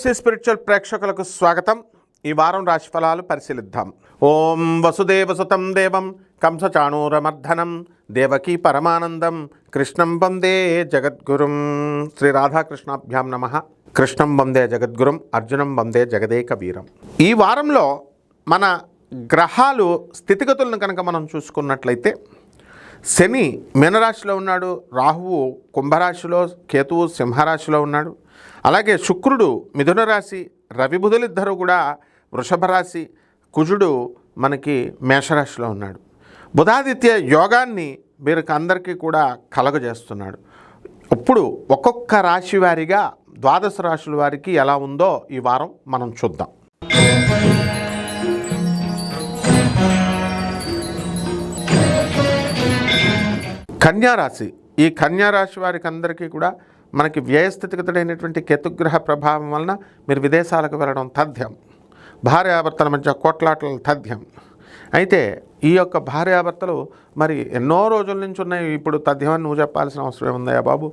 KFC spiritual ప్రేక్షకులకు స్వాగతం. ఈ వారం రాశిఫలాలు పరిశీలిద్దాం. ఓం వసుదేవసుతం దేవం కంసచాణూరమర్ధనం దేవకీ పరమానందం కృష్ణం వందే జగద్గురుం. శ్రీ రాధాకృష్ణాభ్యాం నమః. కృష్ణం వందే జగద్గురుం, అర్జునం వందే జగదేక వీరం. ఈ వారంలో మన గ్రహాలు స్థితిగతులను కనుక మనం చూసుకున్నట్లయితే, శని మీనరాశిలో ఉన్నాడు, రాహువు కుంభరాశిలో, కేతువు సింహరాశిలో ఉన్నాడు. అలాగే శుక్రుడు మిథున రాశి, రవి బుధులిద్దరూ కూడా వృషభ రాశి, కుజుడు మనకి మేషరాశిలో ఉన్నాడు. బుధాదిత్య యోగాన్ని వీరికి అందరికీ కూడా కలగజేస్తున్నాడు. ఇప్పుడు ఒక్కొక్క రాశి వారిగా ద్వాదశ రాశుల వారికి ఎలా ఉందో ఈ వారం మనం చూద్దాం. కన్యారాశి. ఈ కన్యారాశి వారికి అందరికీ కూడా మనకి వ్యయస్థితిగతుడైనటువంటి కేతుగ్రహ ప్రభావం వలన మీరు విదేశాలకు వెళ్ళడం తథ్యం, భార్యాభర్తల మధ్య కోట్లాటలు తథ్యం. అయితే ఈ యొక్క భార్యాభర్తలు మరి ఎన్నో రోజుల నుంచి ఉన్నాయి, ఇప్పుడు తథ్యమని నువ్వు చెప్పాల్సిన అవసరం ఉందయ్యా బాబు,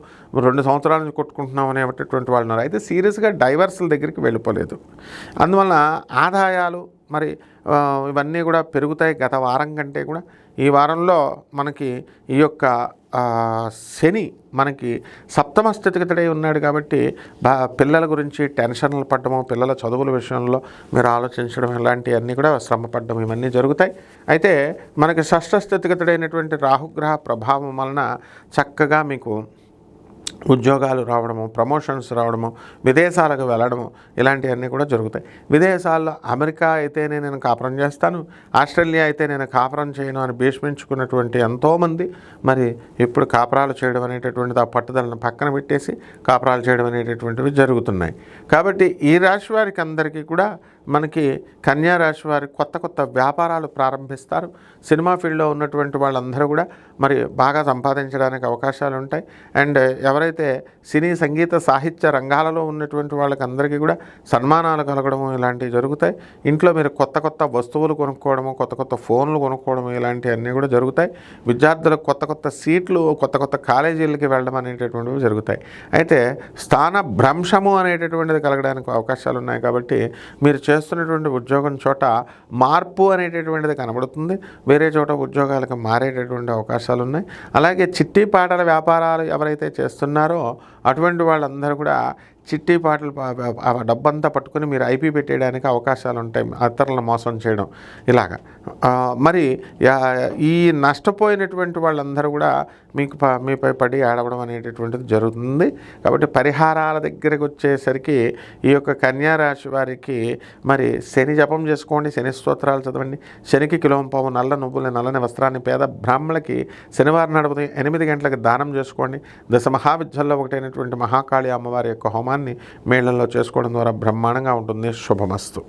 2 సంవత్సరాల నుంచి కొట్టుకుంటున్నాం అనేటటువంటి వాళ్ళు ఉన్నారు. అయితే సీరియస్గా డైవర్స్ల దగ్గరికి వెళ్ళిపోలేదు. అందువలన ఆదాయాలు మరి ఇవన్నీ కూడా పెరుగుతాయి. గత వారం కంటే కూడా ఈ వారంలో మనకి ఈ యొక్క శని మనకి సప్తమ స్థితిగతుడై ఉన్నాడు కాబట్టి పిల్లల గురించి టెన్షన్లు పడ్డము, పిల్లల చదువుల విషయంలో మీరు ఆలోచించడం ఇలాంటివన్నీ కూడా శ్రమ పడ్డం ఇవన్నీ జరుగుతాయి. అయితే మనకి షష్ఠ స్థితిగతుడైనటువంటి రాహుగ్రహ ప్రభావం వలన చక్కగా మీకు ఉద్యోగాలు రావడము, ప్రమోషన్స్ రావడము, విదేశాలకు వెళ్ళడము ఇలాంటివన్నీ కూడా జరుగుతాయి. విదేశాల్లో అమెరికా అయితేనే నేను కాపురం చేస్తాను, ఆస్ట్రేలియా అయితే నేను కాపురం చేయను అని భీష్మించుకున్నటువంటి ఎంతోమంది మరి ఇప్పుడు కాపురాలు చేయడం అనేటటువంటిది ఆ పట్టుదలను పక్కన పెట్టేసి కాపురాలు చేయడం అనేటటువంటివి జరుగుతున్నాయి. కాబట్టి ఈ రాశి వారికి అందరికీ కూడా మనకి కన్యా రాశి వారి కొత్త వ్యాపారాలు ప్రారంభిస్తారు. సినిమా ఫీల్డ్లో ఉన్నటువంటి వాళ్ళందరూ కూడా మరి బాగా సంపాదించడానికి అవకాశాలు ఉంటాయి. అండ్ ఎవరైతే సినీ సంగీత సాహిత్య రంగాలలో ఉన్నటువంటి వాళ్ళకి అందరికీ కూడా సన్మానాలు కలగడము ఇలాంటివి జరుగుతాయి. ఇంట్లో మీరు కొత్త వస్తువులు కొనుక్కోవడము, కొత్త ఫోన్లు కొనుక్కోవడము ఇలాంటివన్నీ కూడా జరుగుతాయి. విద్యార్థులకు కొత్త సీట్లు, కొత్త కాలేజీలకి వెళ్ళడం అనేటటువంటివి జరుగుతాయి. అయితే స్థాన భ్రంశము అనేటటువంటిది కలగడానికి అవకాశాలు ఉన్నాయి. కాబట్టి మీరు చేస్తున్నటువంటి ఉద్యోగం చోట మార్పు అనేటటువంటిది కనబడుతుంది. వేరే చోట ఉద్యోగాలకు మారేటటువంటి అవకాశాలు ఉన్నాయి. అలాగే చిట్టి పాటల వ్యాపారాలు ఎవరైతే చేస్తున్నారో అటువంటి వాళ్ళందరూ కూడా చిట్టి పాటలు డబ్బంతా పట్టుకుని మీరు ఐపీ పెట్టేయడానికి అవకాశాలు ఉంటాయి, ఇతరులను మోసం చేయడం ఇలాగా. మరి ఈ నష్టపోయినటువంటి వాళ్ళందరూ కూడా మీపై పడి ఆడవడం అనేటటువంటిది జరుగుతుంది. కాబట్టి పరిహారాల దగ్గరికి వచ్చేసరికి ఈ యొక్క కన్యా రాశి వారికి మరి శని జపం చేసుకోండి, శని స్తోత్రాలు చదవండి, శనికి కిలోంపావు నల్ల నువ్వుల నల్లని వస్త్రాన్ని పేద బ్రాహ్మణులకి శనివారం నాడు 8 గంటలకు దానం చేసుకోండి. దశ మహావిద్యల్లో ఒకటైనటువంటి మహాకాళి అమ్మవారి యొక్క హోమాన్ని మేళంలో చేసుకోవడం ద్వారా బ్రహ్మాండంగా ఉంటుంది. శుభమస్తు.